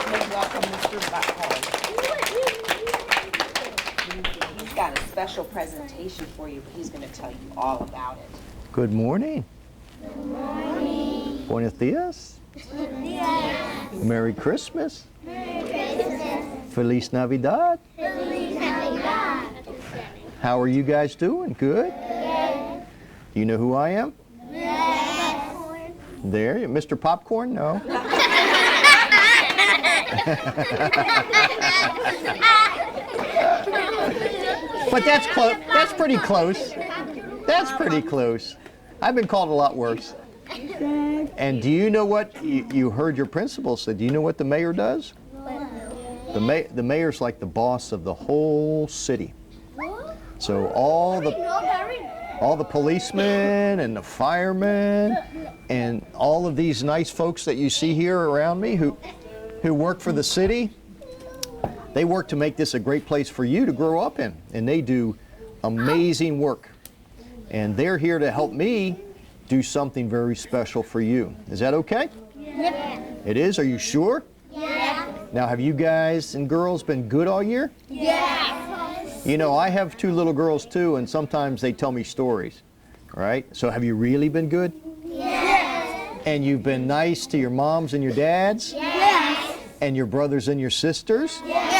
Please welcome Mr. Buckhorn. He's got a special presentation for you, but he's going to tell you all about it. Good morning. Good morning. Buenos dias. Yes. Merry Christmas. Merry Christmas. Feliz Navidad. Feliz Navidad. How are you guys doing? Good? Good. You know who I am? Yes. There, Mr. Popcorn? No. But that's close. That's pretty close. That's pretty close. I've been called a lot worse. And do you know what you heard your principal say? Do you know what the mayor does? The mayor's like the boss of the whole city. So all the policemen and the firemen and all of these nice folks that you see here around me who work for the city, they work to make this a great place for you to grow up in. And they do amazing work. And they're here to help me do something very special for you. Is that okay? Yep. It is? Are you sure? Yeah. Now, have you guys and girls been good all year? Yes. You know, I have two little girls too, and sometimes they tell me stories, right? So have you really been good? Yes. And you've been nice to your moms and your dads? Yes. And your brothers and your sisters? Yes.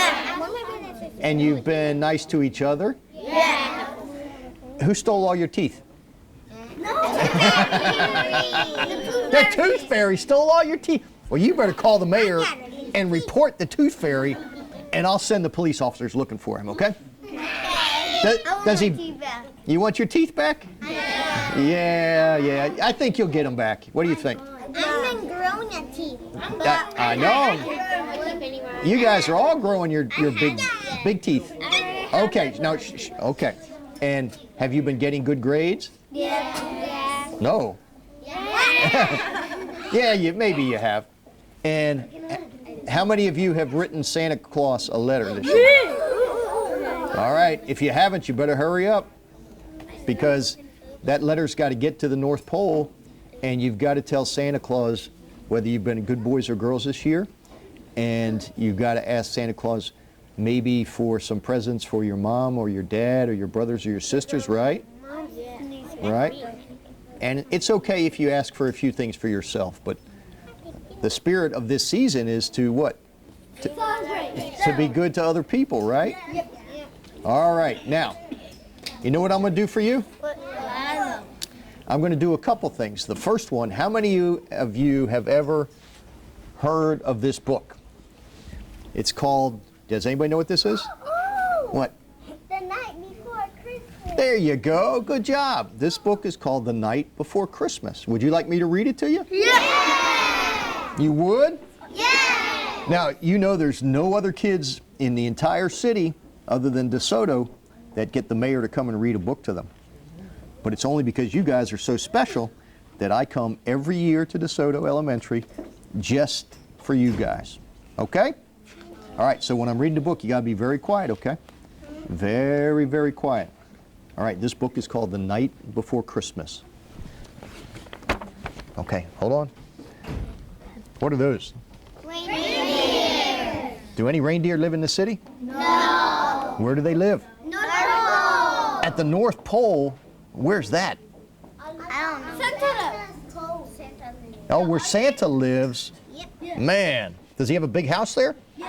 And you've been nice to each other? Yes. Who stole all your teeth? No. The tooth fairy stole all your teeth. Well, you better call the mayor and report the tooth fairy, and I'll send the police officers looking for him, okay? Does he? You want your teeth back? Yeah. I think you'll get them back. What do you think? I've been growing a teeth. I know. You guys are all growing your big teeth. Okay, now, okay. And have you been getting good grades? Yeah. No. Yeah, maybe you have. And how many of you have written Santa Claus a letter this year? All right, if you haven't, you better hurry up, because that letter's got to get to the North Pole, and you've got to tell Santa Claus whether you've been good boys or girls this year, and you've got to ask Santa Claus maybe for some presents for your mom or your dad or your brothers or your sisters, right? Right? And it's okay if you ask for a few things for yourself, but the spirit of this season is to what? To be good to other people, right? All right, now, you know what I'm going to do for you? I'm going to do a couple things. The first one, how many of you have ever heard of this book? It's called, does anybody know what this is? What? The Night Before Christmas. There you go. Good job. This book is called The Night Before Christmas. Would you like me to read it to you? Yeah. You would? Yeah. Now, you know there's no other kids in the entire city other than DeSoto that get the mayor to come and read a book to them. But it's only because you guys are so special that I come every year to DeSoto Elementary just for you guys. Okay? All right, so when I'm reading the book, you got to be very quiet, okay? Very, very quiet. All right, this book is called The Night Before Christmas. Okay, hold on. What are those? Reindeer. Do any reindeer live in the city? No. Where do they live? North Pole. At the North Pole. Where's that? I don't know. Santa. Oh, where Santa lives. Yep. Man, does he have a big house there? Yeah.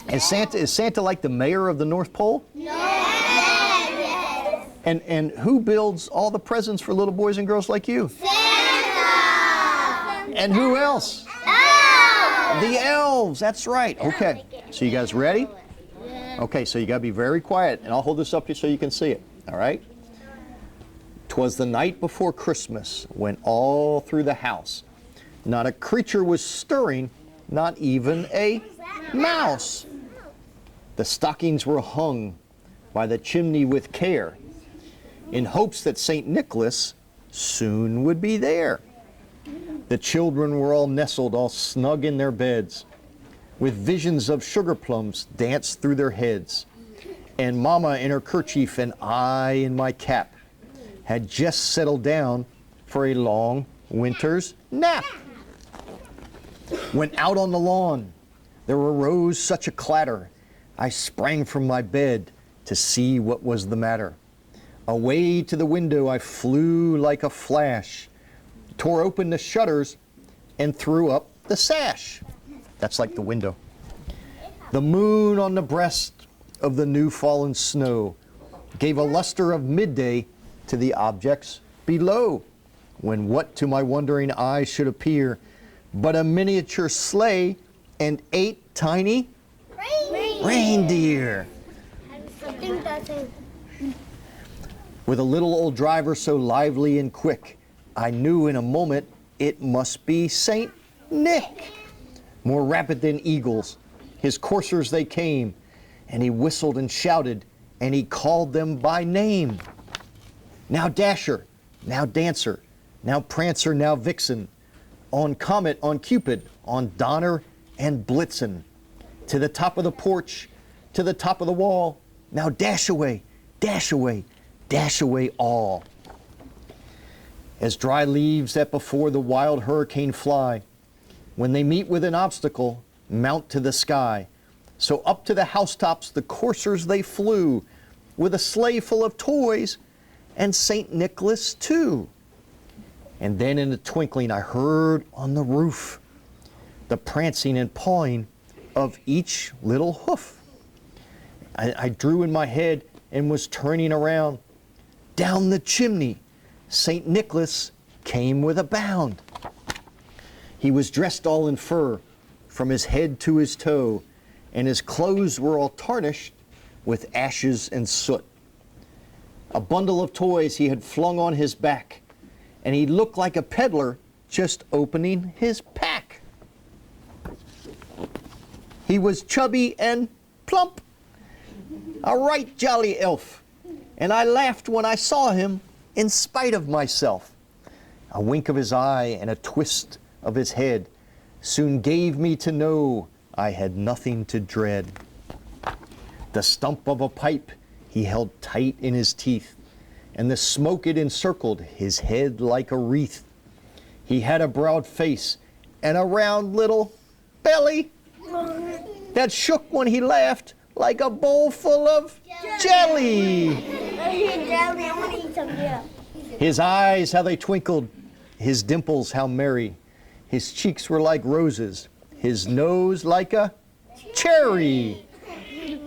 Is Santa like the mayor of the North Pole? Yes. And who builds all the presents for little boys and girls like you? Santa. And who else? Elves. The elves, that's right. Okay, so you guys ready? Okay, so you got to be very quiet, and I'll hold this up here so you can see it, all right? 'Twas the night before Christmas, when all through the house not a creature was stirring, not even a mouse. The stockings were hung by the chimney with care, in hopes that St. Nicholas soon would be there. The children were all nestled, all snug in their beds, with visions of sugar plums danced through their heads. And Mama in her kerchief and I in my cap had just settled down for a long winter's nap. When out on the lawn there arose such a clatter, I sprang from my bed to see what was the matter. Away to the window I flew like a flash, tore open the shutters, and threw up the sash. That's like the window. The moon on the breast of the new fallen snow gave a luster of midday to the objects below, when what to my wondering eyes should appear but a miniature sleigh and 8 tiny reindeer. I think that's it. With a little old driver so lively and quick, I knew in a moment it must be Saint Nick. More rapid than eagles, his coursers they came, and he whistled and shouted, and he called them by name. Now Dasher, now Dancer, now Prancer, now Vixen, on Comet, on Cupid, on Donner and Blitzen. To the top of the porch, to the top of the wall, now dash away, dash away, dash away all. As dry leaves that before the wild hurricane fly, when they meet with an obstacle, mount to the sky. So up to the housetops the coursers they flew, with a sleigh full of toys, and St. Nicholas too. And then in a twinkling I heard on the roof the prancing and pawing of each little hoof. I drew in my head and was turning around. Down the chimney St. Nicholas came with a bound. He was dressed all in fur from his head to his toe, and his clothes were all tarnished with ashes and soot. A bundle of toys he had flung on his back, and he looked like a peddler just opening his pack. He was chubby and plump, a right jolly elf, and I laughed when I saw him in spite of myself. A wink of his eye and a twist of his head soon gave me to know I had nothing to dread. The stump of a pipe he held tight in his teeth, and the smoke it encircled his head like a wreath. He had a broad face and a round little belly that shook when he laughed like a bowl full of jelly. His eyes, how they twinkled, his dimples, how merry. His cheeks were like roses, his nose like a cherry.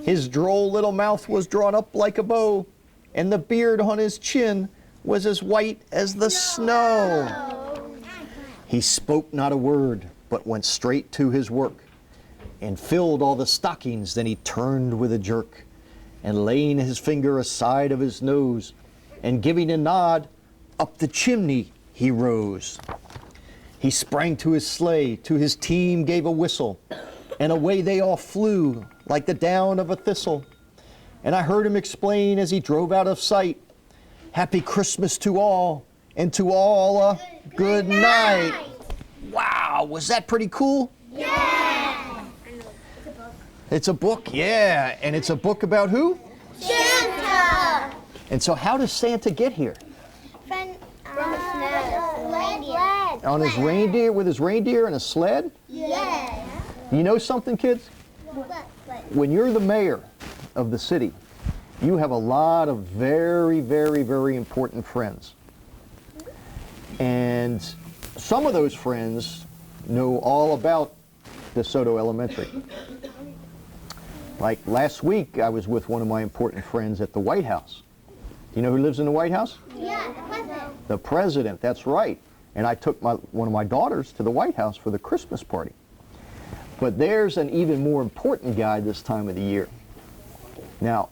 His droll little mouth was drawn up like a bow, and the beard on his chin was as white as the snow. He spoke not a word, but went straight to his work, and filled all the stockings. Then he turned with a jerk, and laying his finger aside of his nose, and giving a nod, up the chimney he rose. He sprang to his sleigh, to his team gave a whistle, and away they all flew like the down of a thistle. And I heard him explain as he drove out of sight, Happy Christmas to all, and to all a good night. Wow, was that pretty cool? Yeah! It's a book, yeah, and it's a book about who? Santa! And so how does Santa get here? From a On his reindeer, with his reindeer and a sled? Yeah. You know something, kids? When you're the mayor of the city, you have a lot of very, very, very important friends. And some of those friends know all about DeSoto Elementary. Like last week, I was with one of my important friends at the White House. Do you know who lives in the White House? Yeah, the president. The president, that's right. And I took one of my daughters to the White House for the Christmas party. But there's an even more important guy this time of the year. Now,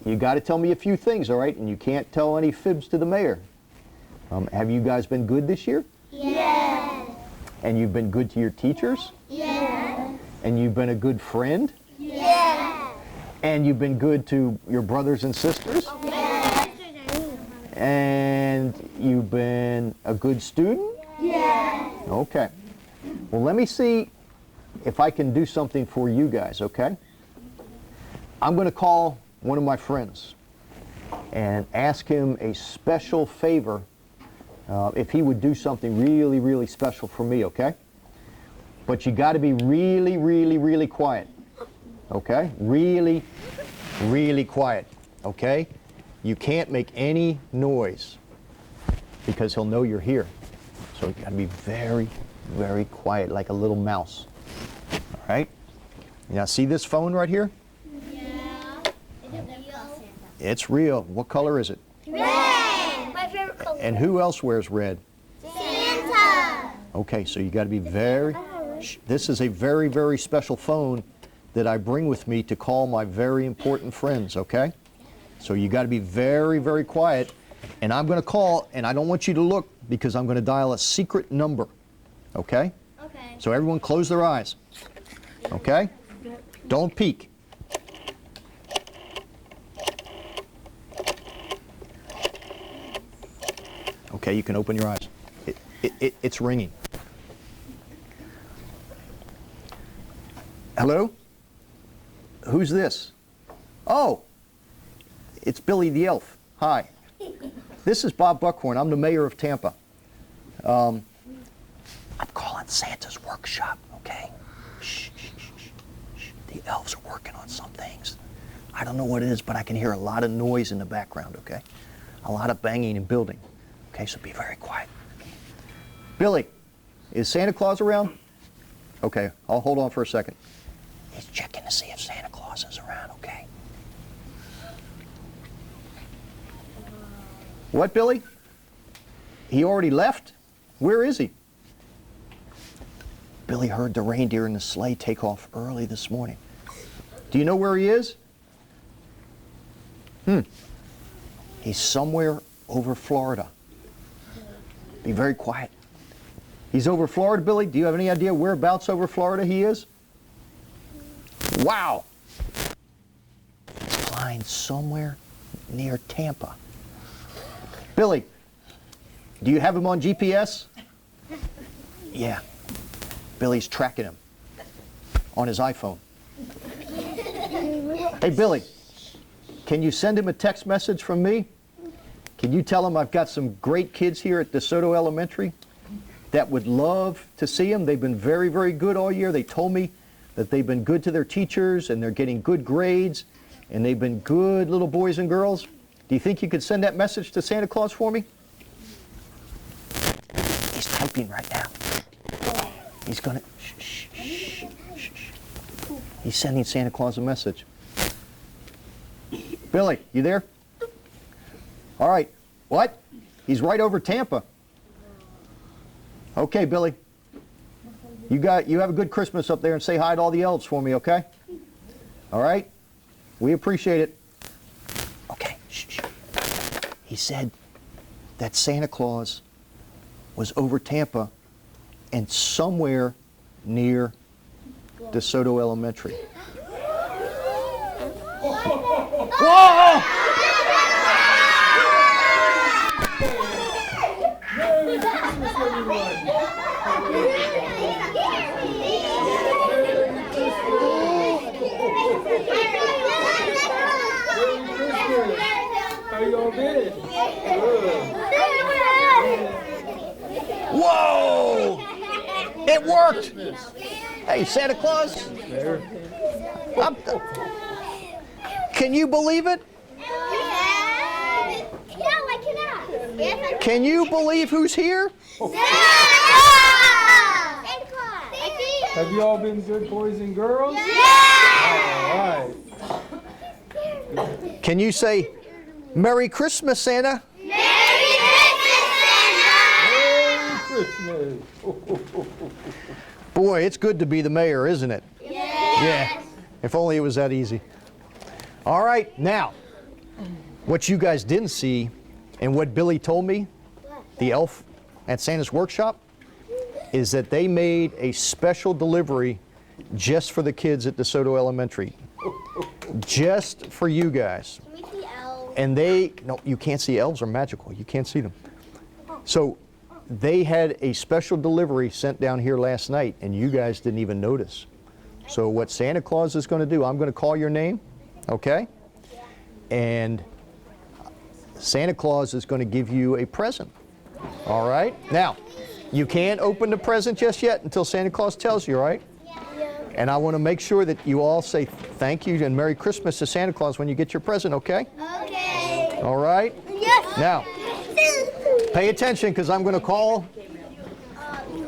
you got to tell me a few things, all right? And you can't tell any fibs to the mayor. Have you guys been good this year? Yeah. And you've been good to your teachers? Yeah. And you've been a good friend? Yeah. And you've been good to your brothers and sisters? Yeah. And you've been a good student? Yeah. Okay. Well, let me see if I can do something for you guys, okay? I'm going to call one of my friends and ask him a special favor if he would do something really, really special for me, okay? but you got to be really, really, really quiet. Okay? Really, really quiet. Okay? You can't make any noise because he'll know you're here. So you got to be very, very quiet, like a little mouse. All right? Now see this phone right here? Yeah. It's real. What color is it? Red. My favorite color. And who else wears red? Santa. Okay, so you got to be very. This is a very, very special phone that I bring with me to call my very important friends. Okay, so you got to be very, very quiet. And I'm going to call, and I don't want you to look because I'm going to dial a secret number. Okay? Okay. So everyone, close their eyes. Okay? Don't peek. Okay, you can open your eyes. It's ringing. Hello? Who's this? Oh, it's Billy the Elf. Hi. This is Bob Buckhorn. I'm the mayor of Tampa. I'm calling Santa's workshop, okay? Shh, shh, shh, shh, shh. The elves are working on some things. I don't know what it is, but I can hear a lot of noise in the background, okay? A lot of banging and building. Okay, so be very quiet. Billy, is Santa Claus around? Okay, I'll hold on for a second. He's checking to see if Santa Claus is around, okay? What, Billy? He already left? Where is he? Billy heard the reindeer and the sleigh take off early this morning. Do you know where he is? He's somewhere over Florida. Be very quiet. He's over Florida, Billy? Do you have any idea whereabouts over Florida he is? Wow! He's flying somewhere near Tampa. Billy, do you have him on GPS? Yeah. Billy's tracking him on his iPhone. Hey, Billy, can you send him a text message from me? Can you tell him I've got some great kids here at DeSoto Elementary that would love to see him? They've been very, very good all year. They told me that they've been good to their teachers and they're getting good grades and they've been good little boys and girls. Do you think you could send that message to Santa Claus for me? He's typing right now. He's gonna, shh, shh, shh, shh, shh. He's sending Santa Claus a message. Billy, you there? All right. What? He's right over Tampa. Okay, Billy. You have a good Christmas up there and say hi to all the elves for me, okay? All right? We appreciate it. Okay. Shh, shh. He said that Santa Claus was over Tampa and somewhere near DeSoto Elementary. Whoa! How you all been? Whoa! It worked! Hey, Santa Claus? Can you believe it? Can you believe who's here? Have you all been good boys and girls? Yeah! All right. Can you say, Merry Christmas, Santa? Merry Christmas, Merry Christmas. Boy, it's good to be the mayor, isn't it? Yes. Yeah. If only it was that easy. All right, now, what you guys didn't see, and what Billy told me, the elf at Santa's workshop, is that they made a special delivery just for the kids at DeSoto Elementary. Just for you guys. Can we see elves? And no, you can't see. Elves are magical. You can't see them. So they had a special delivery sent down here last night, and you guys didn't even notice. So what Santa Claus is going to do, I'm going to call your name, okay? And Santa Claus is going to give you a present, all right? Now, You can't open the present just yet until Santa Claus tells you, right? And I want to make sure that you all say thank you and Merry Christmas to Santa Claus when you get your present, okay? Okay. All right? Yes. Now, pay attention because I'm going to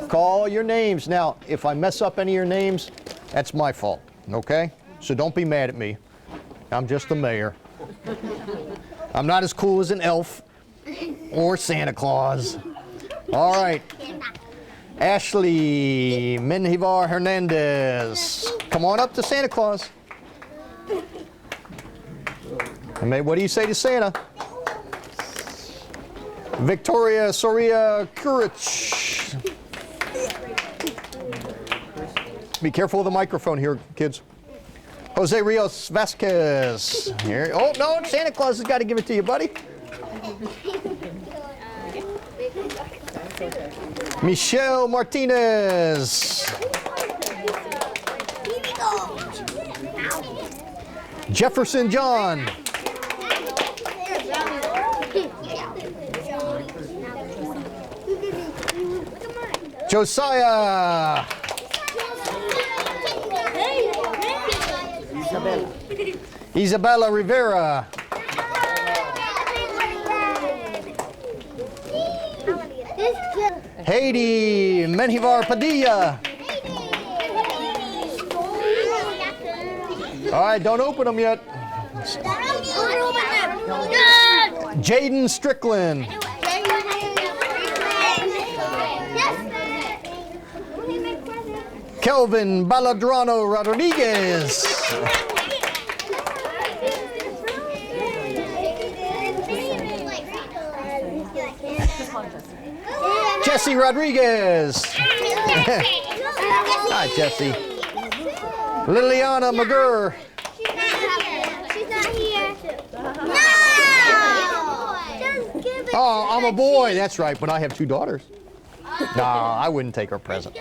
call your names. Now, if I mess up any of your names, that's my fault, okay? So don't be mad at me. I'm just the mayor. I'm not as cool as an elf or Santa Claus. All right. Ashley Menjivar Hernandez. Come on up to Santa Claus. What do you say to Santa? Victoria Soria Kurich. Be careful of the microphone here, kids. Jose Rios Vasquez. Here. Oh, no, Santa Claus has got to give it to you, buddy. Michelle Martinez. Jefferson John. Josiah. Isabella Rivera. Haiti Menjivar Padilla. All right, don't open them yet. Jaden Strickland. Kelvin Baladrano Rodriguez. Jesse Rodriguez. Hi, Jesse. Liliana McGurr. She's not here. No! Oh, I'm a boy. That's right, but I have 2 daughters. Nah, I wouldn't take her present.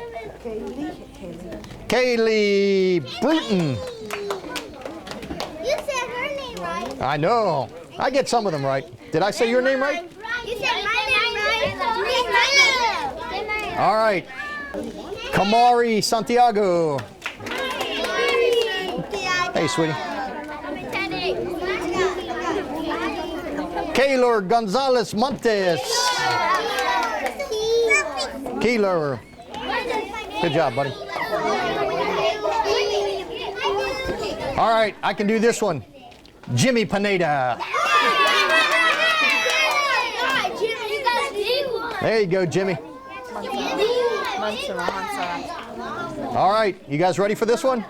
Kaylee Bruton. You said her name right. I know. I get some of them right. Did I say your name right? You said my name right. All right. Kamari Santiago. Hey, sweetie. Kaylor Gonzalez Montes. Kaylor. Good job, buddy. All right, I can do this one. Jimmy Pineda. There you go, Jimmy. All right, you guys ready for this one?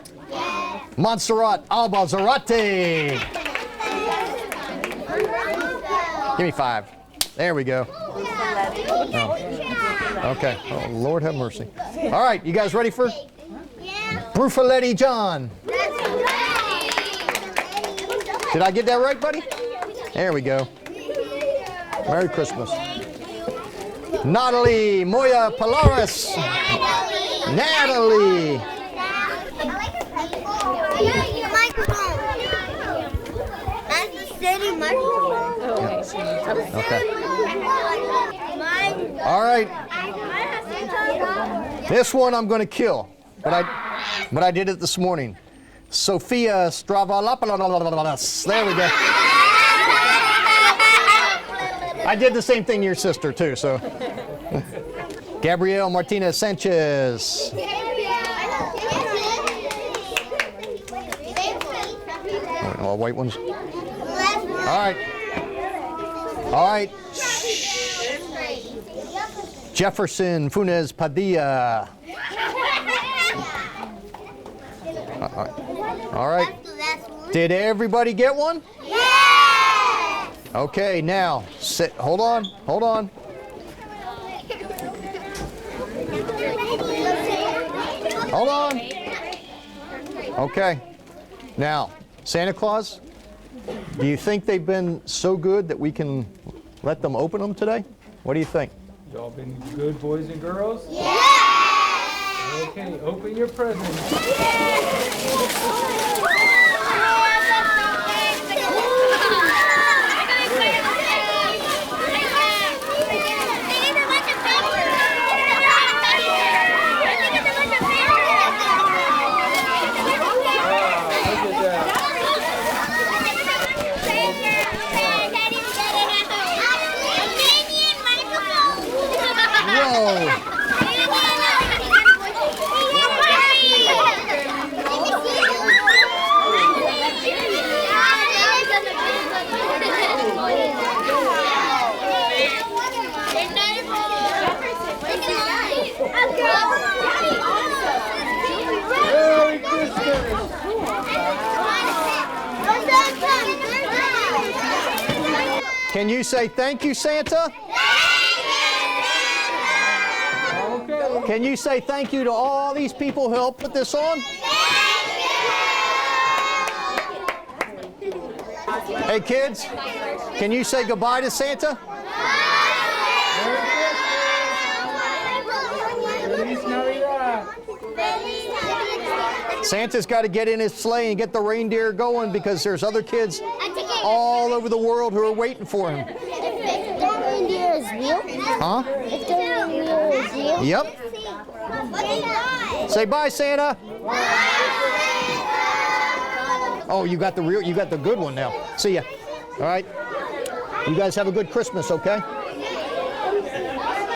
Montserrat Alba Zarate. Give me 5. There we go. Oh. Okay. Oh, Lord have mercy. All right, you guys ready for Brufaletti John? Did I get that right, buddy? There we go. Merry Christmas. Natalie Moya Palaris. Natalie. That's the city microphone. Okay. All right. This one I'm going to kill, but I did it this morning. Sophia Stravalopoulos. There we go. I did the same thing to your sister too, so. Gabrielle Martinez Sanchez. All white ones. All right. All right. Jefferson Funes Padilla. All right. Did everybody get one? Yeah! Okay, now sit. Hold on. Hold on. Hold on. Okay. Now, Santa Claus, do you think they've been so good that we can let them open them today? What do you think? Y'all been good boys and girls? Yeah! Okay, open your presents. Can you say thank you, Santa? Okay. Can you say thank you to all these people who helped put this on? Hey kids, can you say goodbye to Santa? Feliz Navidad. Santa's got to get in his sleigh and get the reindeer going because there's other kids all over the world who are waiting for him. If the reindeer is real? Huh? If the reindeer is real? Yep. Say bye, Santa. Oh, you got the good one now. See ya. All right. You guys have a good Christmas, okay?